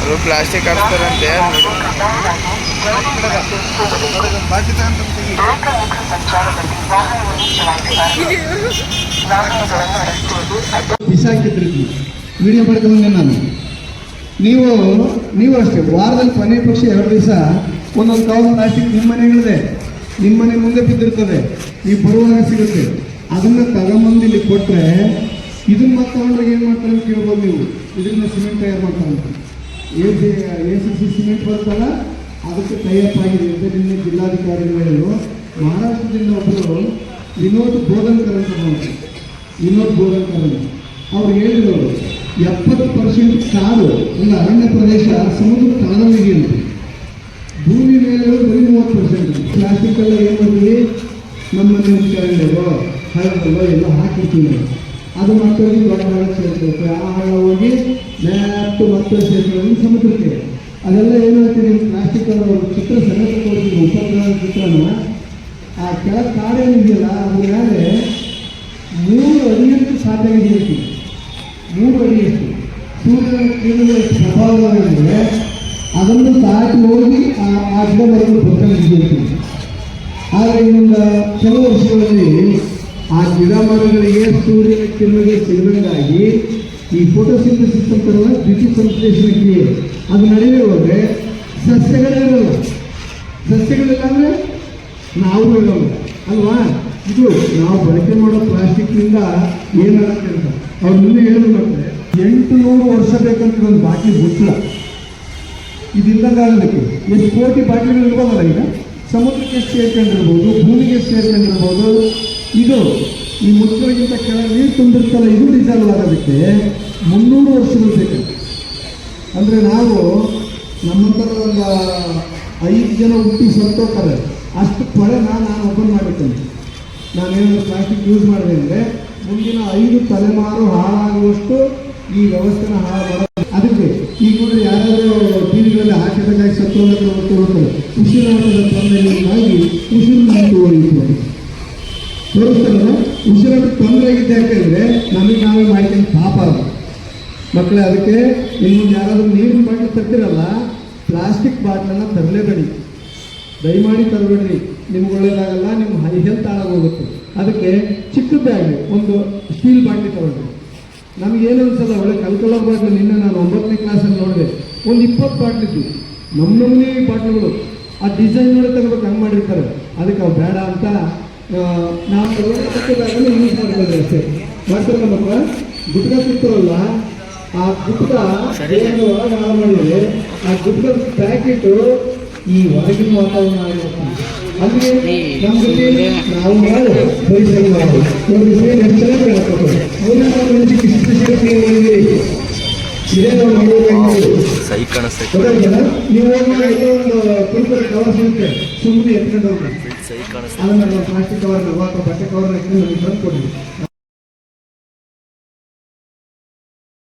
ಅದು plastic ಹಾಕ್ತಾರಂತೆ. ಬಿಸಾಕಿದ್ರಿ video ಮಾಡ್ಕೊಂಡೆ ನಾನು. ನೀವು ಅಷ್ಟೇ ವಾರದಲ್ಲಿ ಕೊನೆ ಪಕ್ಷ 2 ದಿವಸ ಒಂದೊಂದು ಕವರ್ ಪ್ಲಾಸ್ಟಿಕ್ ನಿಮ್ಮ ಮನೆಗಳಿದೆ, ನಿಮ್ಮ ಮನೆ ಮುಂದೆ ಬಿದ್ದಿರ್ತದೆ, ನೀವು ಬರುವಾಗ ಸಿಗುತ್ತೆ. ಅದನ್ನು ತಗೊಂಬಂದು ಇಲ್ಲಿ ಕೊಟ್ಟರೆ ಇದನ್ನ ಮತ್ತೆ ತಗೊಂಡಾಗ ಏನು ಮಾಡ್ತಾರೆ ಅಂತ ಕೇಳ್ಬೋದು ನೀವು. ಇದರಿಂದ ಸಿಮೆಂಟ್ ತಯಾರು ಮಾಡ್ತಾರಂತ. ACC ಸಿಮೆಂಟ್ ಬರ್ತಲ್ಲ, ಅದಕ್ಕೆ ಟೈಅಪ್ ಆಗಿದೆ ಅಂತ ನಿನ್ನೆ ಜಿಲ್ಲಾಧಿಕಾರಿಗಳು. ಮಹಾರಾಷ್ಟ್ರದಿಂದ ಒಬ್ಬರು ವಿನೋದ್ ಬೋಧನ್ಕರ್ ಅಂತ ಮಾಡ್ತಾರೆ. ವಿನೋದ್ ಬೋಧನ್ಕರ್ ಅಂತ ಅವ್ರು ಹೇಳಿದ್ರು 70% ಕಾಡು ಇಲ್ಲ ಅರಣ್ಯ ಪ್ರದೇಶ ಸಮುದ್ರ ಕಾಲವಿಗೆ ಅಂತ. ಭೂಮಿ ಮೇಲೆ ಬರೀ 30%. ಪ್ಲಾಸ್ಟಿಕ್ ಎಲ್ಲ ಏನು ಮಾಡ್ತೀವಿ, ನಮ್ಮ ಮನೆ ಮುಚ್ಚಾಡೋ ಹಳ್ಳದಲ್ಲೋ ಎಲ್ಲ ಹಾಕಿರ್ತೀವಿ. ಅದು ಮತ್ತೊಂದು ದೊಡ್ಡ ಹಳ್ಳ ಸೇರ್ತೈತೆ. ಆ ಹಳ್ಳ ಹೋಗಿ ಮ್ಯಾಪ್ ಮತ್ತೆ ಸೇರ್ತದೆ ಸಮುದ್ರಕ್ಕೆ. ಅದೆಲ್ಲ ಏನಾಗ್ತದೆ, ಪ್ಲಾಸ್ಟಿಕ್ ಚಿತ್ರ ಸಮೇತ ತೋರಿಸಿದ್ರು, ಉಪಗ್ರಹ ಚಿತ್ರನ. ಆ ಕೆಳಗೆ ಕಾಡೇನಿದೆಯಲ್ಲ ಅದ್ರ ಮೇಲೆ 3 ಅಡಿಯಷ್ಟು ಸಾಕಾಗಿದೆ ಹೇಳ್ತೀವಿ. 3 ಅಡಿಯಷ್ಟು ಸೂರ್ಯನ ಕಿರಣಗಳ ಪ್ರಭಾವಗಳಿವೆ. ಅದನ್ನು ದಾಟಿ ಹೋಗಿ ಆ ಗಿಡ ಮರಗಳು ಬದುಕಲಿದೆ. ಆದರೆ ಇನ್ನೊಂದು ಕೆಲವು ವರ್ಷಗಳಲ್ಲಿ ಆ ಗಿಡ ಮರಗಳಿಗೆ ಸೂರ್ಯನ ಕಿರಣಗಳಿಗೆ ಸಿಗದಂಗಾಗಿ ಈ ಫೋಟೋಸಿಂಥಸಿಸ್ ಅಂತಾರಲ್ಲ, ದ್ಯುತಿ ಸಂಶ್ಲೇಷಣೆ ಕ್ರಿಯೆ ಅದು ನಡೆಯದೇ ಹೋದರೆ ಸಸ್ಯಗಳಿರಲ್ಲ. ಸಸ್ಯಗಳಿಲ್ಲ ಅಂದರೆ ನಾವು ಇರೋಲ್ಲ ಅಲ್ವಾ. ಇದು ನಾವು ಬಳಕೆ ಮಾಡೋ ಪ್ಲಾಸ್ಟಿಕ್ನಿಂದ ಏನಾಗುತ್ತೆ ಅಂತ ಅವ್ರು ಮುಂದೆ ಹೇಳೋದು ಮಾಡ್ತಾರೆ. 800 ವರ್ಷ ಬೇಕಂತ ಒಂದು ಬಾಟ್ಲಿ ಗೊತ್ತಿಲ್ಲ. ಇದಿಲ್ಲದಾಗಲಿಕ್ಕೆ ಎಷ್ಟು ಕೋಟಿ ಬಾಟ್ಲಿಗಳು ಇರ್ಬೋದಲ್ಲ. ಈಗ ಸಮುದ್ರಕ್ಕೆ ಎಷ್ಟು ಸೇರ್ಕೊಂಡಿರ್ಬೋದು, ಭೂಮಿಗೆ ಎಷ್ಟು ಸೇರ್ಕೊಂಡಿರ್ಬೋದು. ಇದು ಈ ಮುಚ್ಚಳಿಗಿಂತ ಕೆಳಗೆ ನೀರು ತುಂಬಿರ್ತಲ್ಲ, ಇದು ಡಿಸಾಲ್ವ್ ಆಗೋದಕ್ಕೆ 300 ವರ್ಷಗಳು ಬೇಕಂತ. ಅಂದರೆ ನಾವು ನಮ್ಮಂಥರ ಒಂದು 5 ಜನ ಹುಟ್ಟಿ ಸತ್ತೋಗ್ತಾರೆ ಅಷ್ಟು ಪಡೆ ನಾನು ಓಪನ್ ಮಾಡಿರ್ತೇನೆ. ನಾನೇನಾದರೂ ಪ್ಲಾಸ್ಟಿಕ್ ಯೂಸ್ ಮಾಡಿದೆ ಅಂದರೆ ಮುಂದಿನ 5 ತಲೆಮಾರು ಹಾಳಾಗುವಷ್ಟು ಈ ವ್ಯವಸ್ಥೆನ ಹಾಳು ಮಾಡೋದು. ಅದಕ್ಕೆ ಈಗ ನೋಡಿ, ಯಾರಾದರೂ ಟಿವಿಗಳಲ್ಲಿ ಹಾಕಿದಾಗಿ ಸತ್ತೋದ್ರೆ ಹೋಗ್ತಾರೆ, ಉಸಿರಾಟದ ತೊಂದರೆಯಿಂದಾಗಿ ಉಸಿರು ಹೋಗಿರ್ತಾರೆ ತೋರಿಸ್ತಾರಲ್ಲ. ಉಸಿರಾಟ ತೊಂದರೆ ಆಗಿದೆ ಯಾಕೆಂದರೆ ನಮಗೆ ನಾವೇ ಮಾಡ್ಕೊಂಡು ಪಾಪ ಅದು ಮಕ್ಕಳೇ. ಅದಕ್ಕೆ ಇನ್ನೊಂದು ಯಾರಾದರೂ ನೀರಿನ ಬಾಟ್ಲಿ ತರ್ತಿರಲ್ಲ, ಪ್ಲಾಸ್ಟಿಕ್ ಬಾಟ್ಲನ್ನು ತರಲೇಬೇಡಿ, ದಯಮಾಡಿ ತರಬೇಡ್ರಿ. ನಿಮ್ಗೆ ಒಳ್ಳೇದಾಗಲ್ಲ, ನಿಮ್ಮ ಹೆಲ್ತ್ ಹಾಳಾಗೋಗುತ್ತೆ. ಅದಕ್ಕೆ ಚಿಕ್ಕದಾಗಿ ಒಂದು ಸ್ಟೀಲ್ ಬಾಟ್ಲಿ ತಗೊಳ್ರಿ. ನಮಗೇನು ಅನ್ಸಲ್ಲ, ಒಳ್ಳೆ ಕಲ್ಕಲರ್ ಬಾಟ್ಲಿ. ನಿನ್ನೆ ನಾನು 9ನೇ ಕ್ಲಾಸಲ್ಲಿ ನೋಡಿದೆ, ಒಂದು 20 ಬಾಟ್ಲಿದ್ದು ನಮ್ಮನೆ ಬಾಟ್ಲಿಗಳು. ಆ ಡಿಸೈನ್ ನೋಡಿ ತಗೋಬೇಕು, ಹಂಗೆ ಮಾಡಿರ್ತಾರೆ. ಅದಕ್ಕೆ ಅವು ಬೇಡ ಅಂತ ನಾವು ತಗೊಂಡು ಯೂಸ್ ಮಾಡ್ಬೋದು ಅಷ್ಟೇ. ಮಾಡ್ತಾರೆ ನಮ್ಮಕ್ಕ ಗುಟ್ಕ ಸಿಗ್ತಾರಲ್ಲ, ಆ ಗುಟ್ಕ ಒಳಗೆ ಹಾಳು ಮಾಡಿದರೆ ಆ ಗುಟ್ಕದ ಪ್ಯಾಕೆಟು ಈ ಹೊರಗಿನ ವಾತಾವರಣ ಆಗಿರುತ್ತೆ. ಅಲ್ಲಿ ನಮ್ಮ ಜೊತೆ ನಾವು ಮಾಡಿ ಪರಿಸರ ಮಾಡೋದು ನೋಡಿ. ಎಷ್ಟು ಚೆನ್ನಾಗಿ ಹೇಳ್ತಾರೆ ಇದೇ ನಾವು ಮಾಡೋದು. ನೀವು ಒಂದು ಕುರುಕುರೆ ಕವರ್ ಸಿಗುತ್ತೆ, ಸುಮ್ಮನೆ ಎತ್ಕೊಂಡು ಹೋಗಿ ಅದನ್ನು ಪ್ಲಾಸ್ಟಿಕ್ ಕವರ್ನ ಅಥವಾ ಬಟ್ಟೆ ಕವರ್ನ ಎತ್ಕೊಂಡು ನಮಗೆ ತಂದು ಕೊಡಿ.